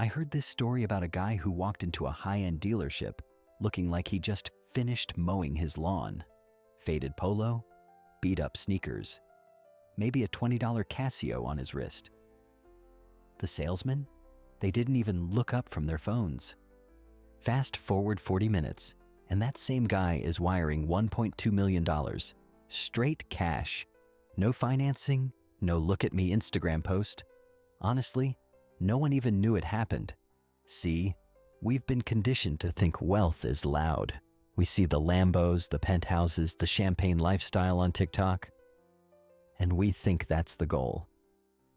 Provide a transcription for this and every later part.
I heard this story about a guy who walked into a high-end dealership looking like he just finished mowing his lawn. Faded polo, beat-up sneakers, maybe a $20 Casio on his wrist. The salesman? They didn't even look up from their phones. Fast forward 40 minutes, and that same guy is wiring $1.2 million, straight cash. No financing, no look at me Instagram post. Honestly, no one even knew it happened. See, we've been conditioned to think wealth is loud. We see the Lambos, the penthouses, the champagne lifestyle on TikTok, and we think that's the goal.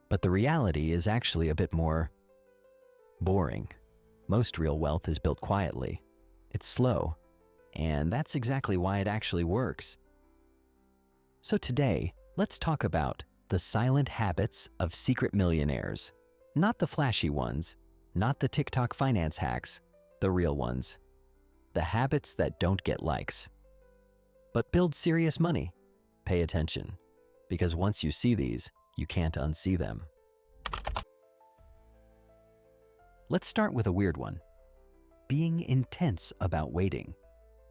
But the reality is actually a bit more boring. Most real wealth is built quietly. It's slow, and that's exactly why it actually works. So today, let's talk about the silent habits of secret millionaires. Not the flashy ones, not the TikTok finance hacks, the real ones. The habits that don't get likes, but build serious money. Pay attention, because once you see these, you can't unsee them. Let's start with a weird one. Being intense about waiting.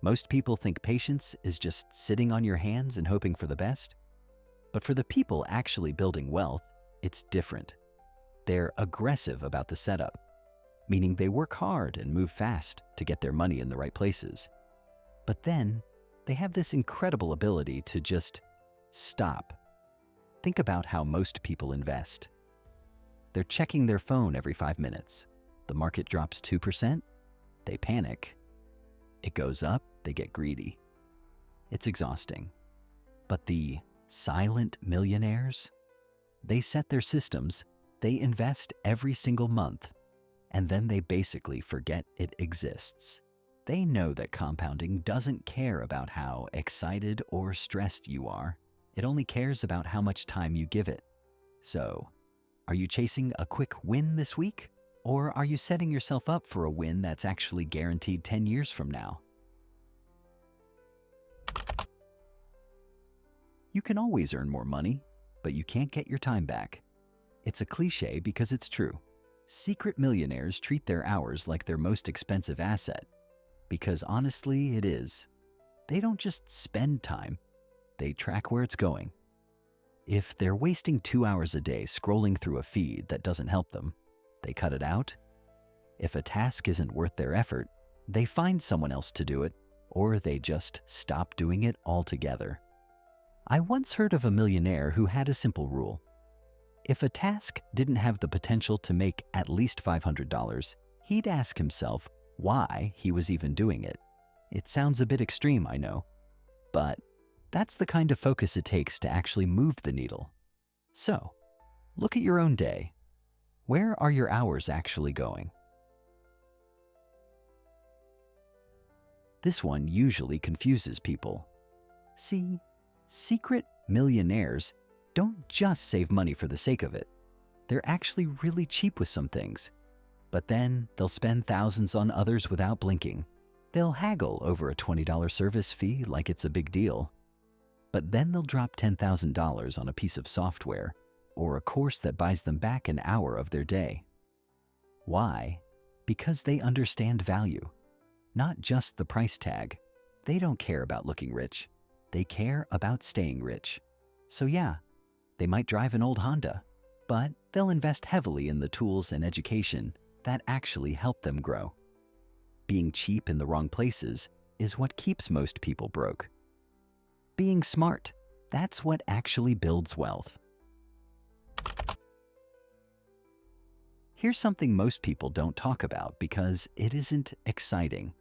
Most people think patience is just sitting on your hands and hoping for the best. But for the people actually building wealth, it's different. They're aggressive about the setup, meaning they work hard and move fast to get their money in the right places. But then, they have this incredible ability to just stop. Think about how most people invest. They're checking their phone every 5 minutes. The market drops 2%, they panic. It goes up, they get greedy. It's exhausting. But the silent millionaires? They set their systems, they invest every single month, and then they basically forget it exists. They know that compounding doesn't care about how excited or stressed you are. It only cares about how much time you give it. So, are you chasing a quick win this week? Or are you setting yourself up for a win that's actually guaranteed 10 years from now? You can always earn more money, but you can't get your time back. It's a cliche because it's true. Secret millionaires treat their hours like their most expensive asset. Because honestly, it is. They don't just spend time, they track where it's going. If they're wasting 2 hours a day scrolling through a feed that doesn't help them, they cut it out. If a task isn't worth their effort, they find someone else to do it, or they just stop doing it altogether. I once heard of a millionaire who had a simple rule. If a task didn't have the potential to make at least $500, he'd ask himself why he was even doing it. It sounds a bit extreme, I know, but that's the kind of focus it takes to actually move the needle. So, look at your own day. Where are your hours actually going? This one usually confuses people. See, secret millionaires don't just save money for the sake of it. They're actually really cheap with some things. But then they'll spend thousands on others without blinking. They'll haggle over a $20 service fee like it's a big deal. But then they'll drop $10,000 on a piece of software or a course that buys them back an hour of their day. Why? Because they understand value, not just the price tag. They don't care about looking rich. They care about staying rich. So yeah, they might drive an old Honda, but they'll invest heavily in the tools and education that actually help them grow. Being cheap in the wrong places is what keeps most people broke. Being smart, that's what actually builds wealth. Here's something most people don't talk about because it isn't exciting.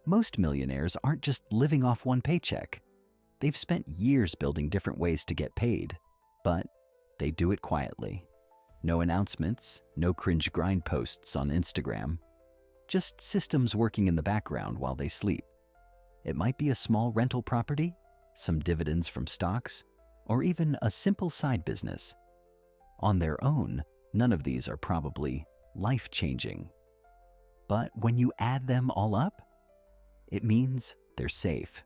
Most millionaires aren't just living off one paycheck. They've spent years building different ways to get paid, but they do it quietly. No announcements, no cringe grind posts on Instagram, just systems working in the background while they sleep. It might be a small rental property, some dividends from stocks, or even a simple side business. On their own, none of these are probably life-changing. But when you add them all up, it means they're safe.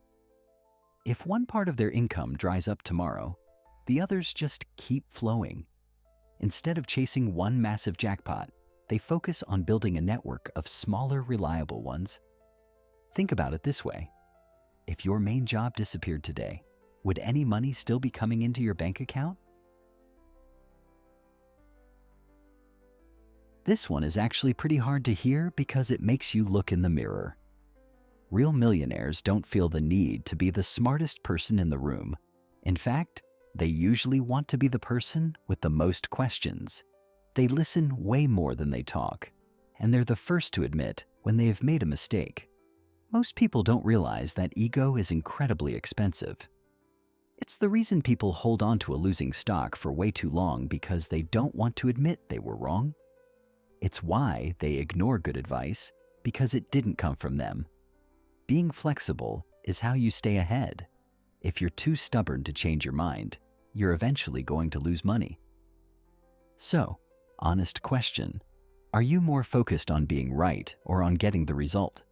If one part of their income dries up tomorrow, the others just keep flowing. Instead of chasing one massive jackpot, They focus on building a network of smaller, reliable ones. Think about it this way. If your main job disappeared today, would any money still be coming into your bank account? This one is actually pretty hard to hear because it makes you look in the mirror. Real millionaires don't feel the need to be the smartest person in the room. In fact, they usually want to be the person with the most questions. They listen way more than they talk, and they're the first to admit when they have made a mistake. Most people don't realize that ego is incredibly expensive. It's the reason people hold on to a losing stock for way too long because they don't want to admit they were wrong. It's why they ignore good advice, because it didn't come from them. Being flexible is how you stay ahead. If you're too stubborn to change your mind, you're eventually going to lose money. So, honest question, are you more focused on being right or on getting the result?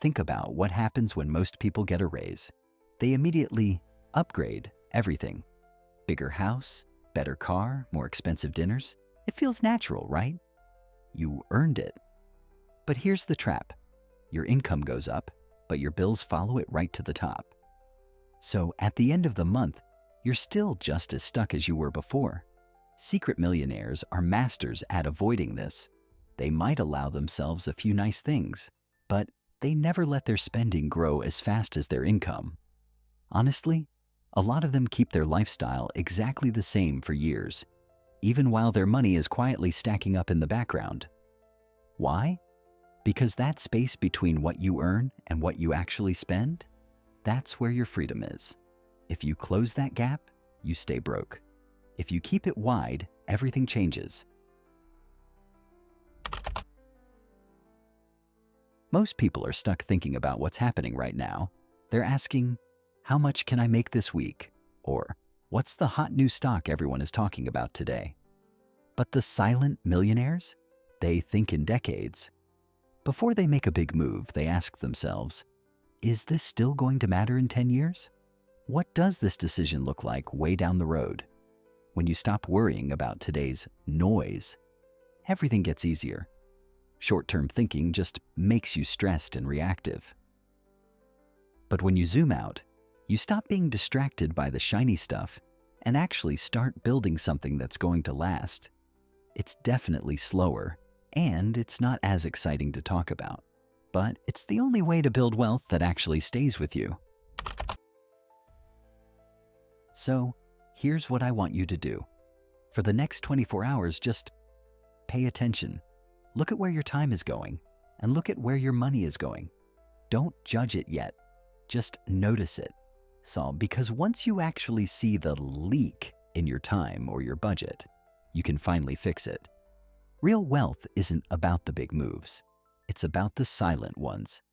Think about what happens when most people get a raise. They immediately upgrade everything. Bigger house, better car, more expensive dinners. It feels natural, right? You earned it. But here's the trap. Your income goes up, but your bills follow it right to the top. So at the end of the month, you're still just as stuck as you were before. Secret millionaires are masters at avoiding this. They might allow themselves a few nice things, but they never let their spending grow as fast as their income. Honestly, a lot of them keep their lifestyle exactly the same for years, even while their money is quietly stacking up in the background. Why? Because that space between what you earn and what you actually spend, that's where your freedom is. If you close that gap, you stay broke. If you keep it wide, everything changes. Most people are stuck thinking about what's happening right now. They're asking, how much can I make this week? Or, what's the hot new stock everyone is talking about today? But the silent millionaires? They think in decades. Before they make a big move, they ask themselves, is this still going to matter in 10 years? What does this decision look like way down the road? When you stop worrying about today's noise, everything gets easier. Short-term thinking just makes you stressed and reactive. But when you zoom out, you stop being distracted by the shiny stuff and actually start building something that's going to last. It's definitely slower, and it's not as exciting to talk about, but it's the only way to build wealth that actually stays with you. So, here's what I want you to do. For the next 24 hours, just pay attention. Look at where your time is going, and look at where your money is going. Don't judge it yet. Just notice it. Because once you actually see the leak in your time or your budget, you can finally fix it. Real wealth isn't about the big moves. It's about the silent ones.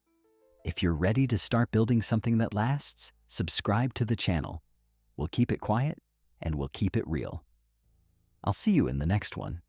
If you're ready to start building something that lasts, subscribe to the channel. We'll keep it quiet, and we'll keep it real. I'll see you in the next one.